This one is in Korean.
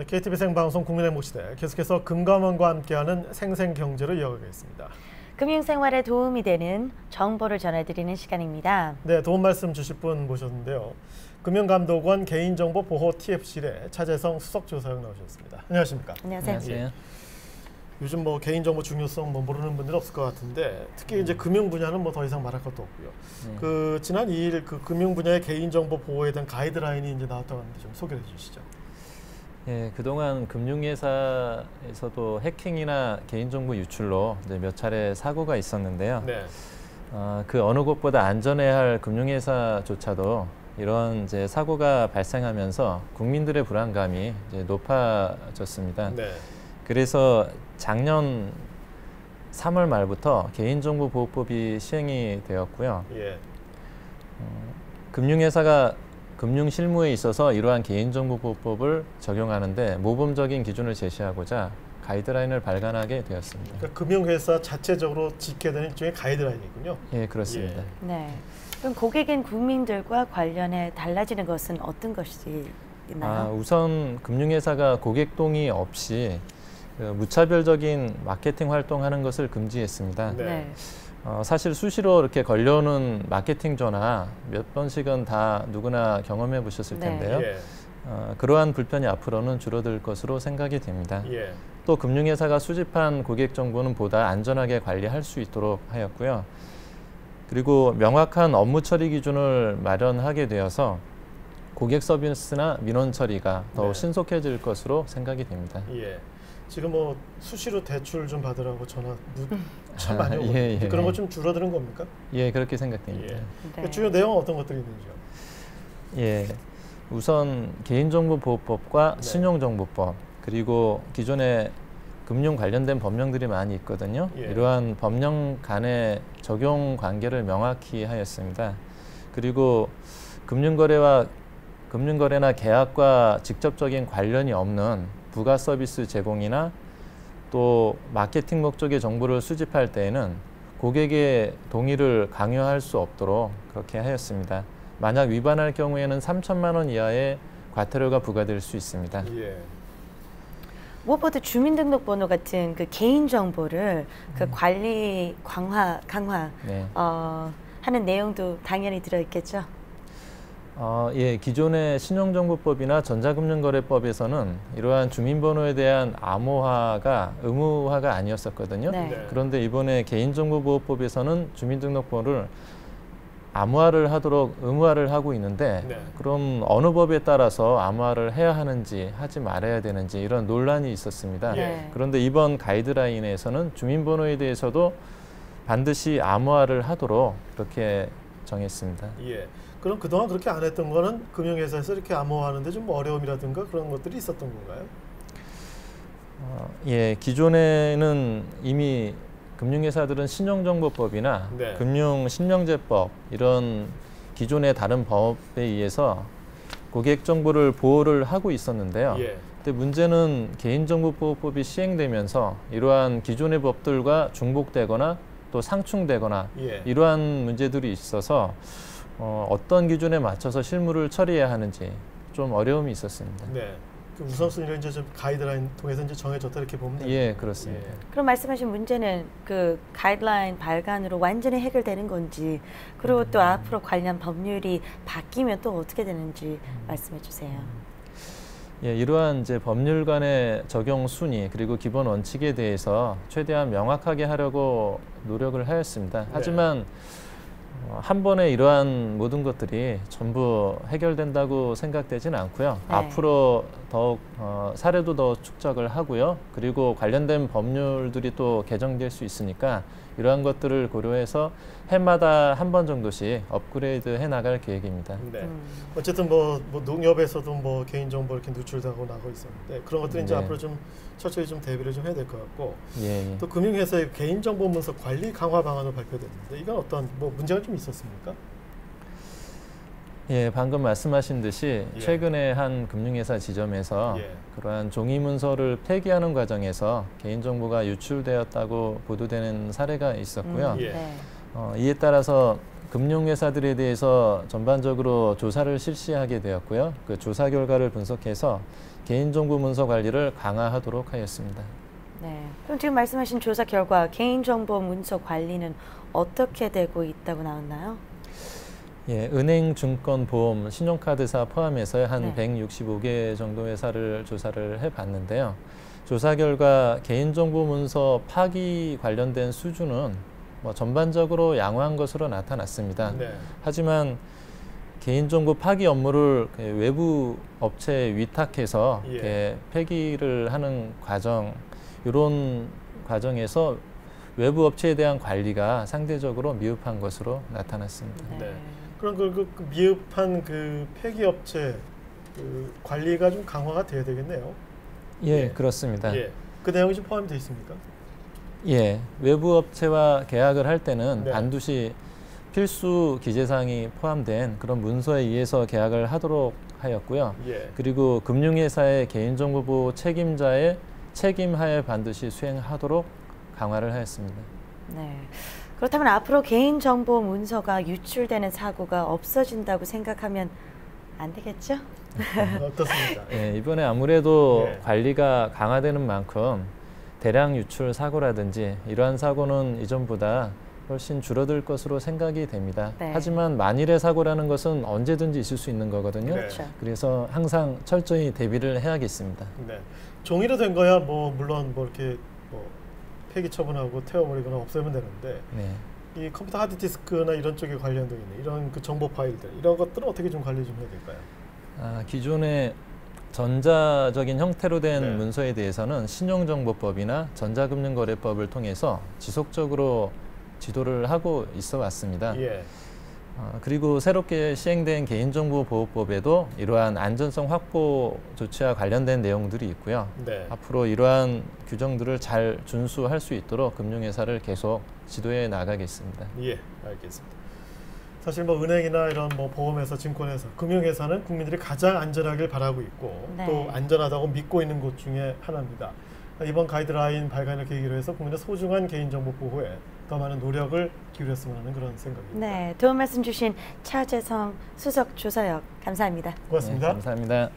KTV 생방송 국민의 몫시대 계속해서 금감원과 함께하는 생생경제를 이어가겠습니다. 금융생활에 도움이 되는 정보를 전해드리는 시간입니다. 네, 도움 말씀 주실 분 모셨는데요. 금융감독원 개인정보보호 TF실의 차재성 수석조사역 나오셨습니다. 안녕하십니까? 안녕하세요. 안녕하세요. 요즘 뭐 개인정보 중요성 모르는 분들 없을 것 같은데 특히 이제 금융 분야는 뭐 더 이상 말할 것도 없고요. 그 지난 2일 그 금융 분야의 개인정보 보호에 대한 가이드라인이 이제 나왔다고 하는데 좀 소개해 주시죠. 예, 그동안 금융회사에서도 해킹이나 개인정보 유출로 이제 몇 차례 사고가 있었는데요. 네. 그 어느 곳보다 안전해야 할 금융회사조차도 이런 이제 사고가 발생하면서 국민들의 불안감이 이제 높아졌습니다. 네. 그래서 작년 3월 말부터 개인정보보호법이 시행이 되었고요. 예. 금융회사가 금융 실무에 있어서 이러한 개인정보보호법을 적용하는데 모범적인 기준을 제시하고자 가이드라인을 발간하게 되었습니다. 그러니까 금융회사 자체적으로 지켜야 되는 일종의 가이드라인이군요. 예, 그렇습니다. 네. 그럼 고객인 국민들과 관련해 달라지는 것은 어떤 것이 있나요? 우선 금융회사가 고객 동의 없이 무차별적인 마케팅 활동하는 것을 금지했습니다. 네. 사실 수시로 이렇게 걸려오는 마케팅 전화 몇 번씩은 다 누구나 경험해 보셨을 텐데요. 예. 그러한 불편이 앞으로는 줄어들 것으로 생각이 됩니다. 예. 또 금융회사가 수집한 고객 정보는 보다 안전하게 관리할 수 있도록 하였고요. 그리고 명확한 업무 처리 기준을 마련하게 되어서 고객 서비스나 민원 처리가 더 신속해질 것으로 생각이 됩니다. 예. 지금 뭐 수시로 대출 좀 받으라고 전화 참 많이 오고 예. 그런 것 좀 줄어드는 겁니까? 예, 그렇게 생각됩니다. 예. 네. 주요 내용은 어떤 것들이 있는지요? 예, 우선 개인정보보호법과 신용정보법 그리고 기존에 금융 관련된 법령들이 많이 있거든요. 예. 이러한 법령 간의 적용 관계를 명확히 하였습니다. 그리고 금융거래나 계약과 직접적인 관련이 없는 부가 서비스 제공이나 또 마케팅 목적의 정보를 수집할 때에는 고객의 동의를 강요할 수 없도록 그렇게 하였습니다. 만약 위반할 경우에는 3천만 원 이하의 과태료가 부과될 수 있습니다. 예. 무엇보다 주민등록번호 같은 그 개인 정보를 그 관리 강화 네. 하는 내용도 당연히 들어있겠죠. 예, 기존의 신용정보법이나 전자금융거래법에서는 이러한 주민번호에 대한 암호화가 의무화가 아니었었거든요. 네. 그런데 이번에 개인정보보호법에서는 주민등록번호를 암호화를 하도록 의무화를 하고 있는데 그럼 어느 법에 따라서 암호화를 해야 하는지 하지 말아야 되는지 이런 논란이 있었습니다. 네. 그런데 이번 가이드라인에서는 주민번호에 대해서도 반드시 암호화를 하도록 그렇게 정했습니다. 예. 그럼 그동안 그렇게 안 했던 거는 금융회사에서 이렇게 암호화하는데 좀 어려움이라든가 그런 것들이 있었던 건가요? 예, 기존에는 이미 금융회사들은 신용정보법이나 금융신명제법 이런 기존의 다른 법에 의해서 고객 정보를 보호를 하고 있었는데요. 근데 문제는 개인정보보호법이 시행되면서 이러한 기존의 법들과 중복되거나 또 상충되거나 이러한 문제들이 있어서 어떤 기준에 맞춰서 실무를 처리해야 하는지 좀 어려움이 있었습니다. 네. 그 우선순위를 이제 좀 가이드라인 통해서 이제 정해졌다 이렇게 보면 됩니다. 예, 그렇습니다. 그럼 말씀하신 문제는 그 가이드라인 발간으로 완전히 해결되는 건지 그리고 또 앞으로 관련 법률이 바뀌면 또 어떻게 되는지 말씀해 주세요. 예, 이러한 이제 법률 간의 적용 순위 그리고 기본 원칙에 대해서 최대한 명확하게 하려고 노력을 하였습니다. 하지만 한 번에 이러한 모든 것들이 전부 해결된다고 생각되지는 않고요. 앞으로 더욱 사례도 더 축적을 하고요. 그리고 관련된 법률들이 또 개정될 수 있으니까 이러한 것들을 고려해서 해마다 한 번 정도씩 업그레이드 해나갈 계획입니다. 네. 어쨌든 뭐 농협에서도 뭐 개인정보 이렇게 누출되고 나고 있었는데 그런 것들이 이제 앞으로 좀 철저히 좀 대비를 좀 해야 될 것 같고 또 금융회사의 개인정보 문서 관리 강화 방안을 발표됐는데 이건 어떤 뭐 문제가 좀 있었습니까? 예, 방금 말씀하신 듯이 최근에 한 금융회사 지점에서 그러한 종이 문서를 폐기하는 과정에서 개인정보가 유출되었다고 보도되는 사례가 있었고요. 이에 따라서 금융회사들에 대해서 전반적으로 조사를 실시하게 되었고요. 그 조사 결과를 분석해서 개인정보 문서 관리를 강화하도록 하였습니다. 네. 그럼 지금 말씀하신 조사 결과 개인정보 문서 관리는 어떻게 되고 있다고 나왔나요? 예, 은행, 증권, 보험, 신용카드사 포함해서 한 165개 정도 회사를 조사를 해봤는데요. 조사 결과 개인정보 문서 파기 관련된 수준은 전반적으로 양호한 것으로 나타났습니다. 네. 하지만 개인정보 파기 업무를 외부 업체에 위탁해서 폐기를 하는 과정, 이런 과정에서 외부 업체에 대한 관리가 상대적으로 미흡한 것으로 나타났습니다. 네. 그럼 그 미흡한 그 폐기 업체 그 관리가 좀 강화가 돼야 되겠네요. 예, 그렇습니다. 예. 그 내용이 좀 포함이 되어 있습니까? 예, 외부 업체와 계약을 할 때는 반드시 필수 기재사항이 포함된 그런 문서에 의해서 계약을 하도록 하였고요. 그리고 금융회사의 개인정보 보호 책임자의 책임하에 반드시 수행하도록 강화를 하였습니다. 네. 그렇다면 앞으로 개인정보 문서가 유출되는 사고가 없어진다고 생각하면 안 되겠죠? 어떻습니까? 예, 이번에 아무래도 관리가 강화되는 만큼 대량 유출 사고라든지 이러한 사고는 이전보다 훨씬 줄어들 것으로 생각이 됩니다. 하지만 만일의 사고라는 것은 언제든지 있을 수 있는 거거든요. 그래서 항상 철저히 대비를 해야겠습니다. 네. 종이로 된 거야 물론 이렇게 폐기 처분하고 태워버리거나 없애면 되는데 이 컴퓨터 하드디스크나 이런 쪽에 관련되어 있는 이런 그 정보 파일들 이런 것들은 어떻게 좀 관리 좀 해야 될까요? 기존의 전자적인 형태로 된 문서에 대해서는 신용정보법이나 전자금융거래법을 통해서 지속적으로 지도를 하고 있어 왔습니다. 그리고 새롭게 시행된 개인정보보호법에도 이러한 안전성 확보 조치와 관련된 내용들이 있고요. 앞으로 이러한 규정들을 잘 준수할 수 있도록 금융회사를 계속 지도해 나가겠습니다. 예, 알겠습니다. 사실 은행이나 이런 보험회사, 증권회사, 금융회사는 국민들이 가장 안전하길 바라고 있고 또 안전하다고 믿고 있는 곳 중에 하나입니다. 이번 가이드라인 발간을 계기로 해서 국민의 소중한 개인정보 보호에 더 많은 노력을 기울였으면 하는 그런 생각입니다. 네, 도움 말씀 주신 차재성 수석 조사역 감사합니다. 고맙습니다. 네, 감사합니다.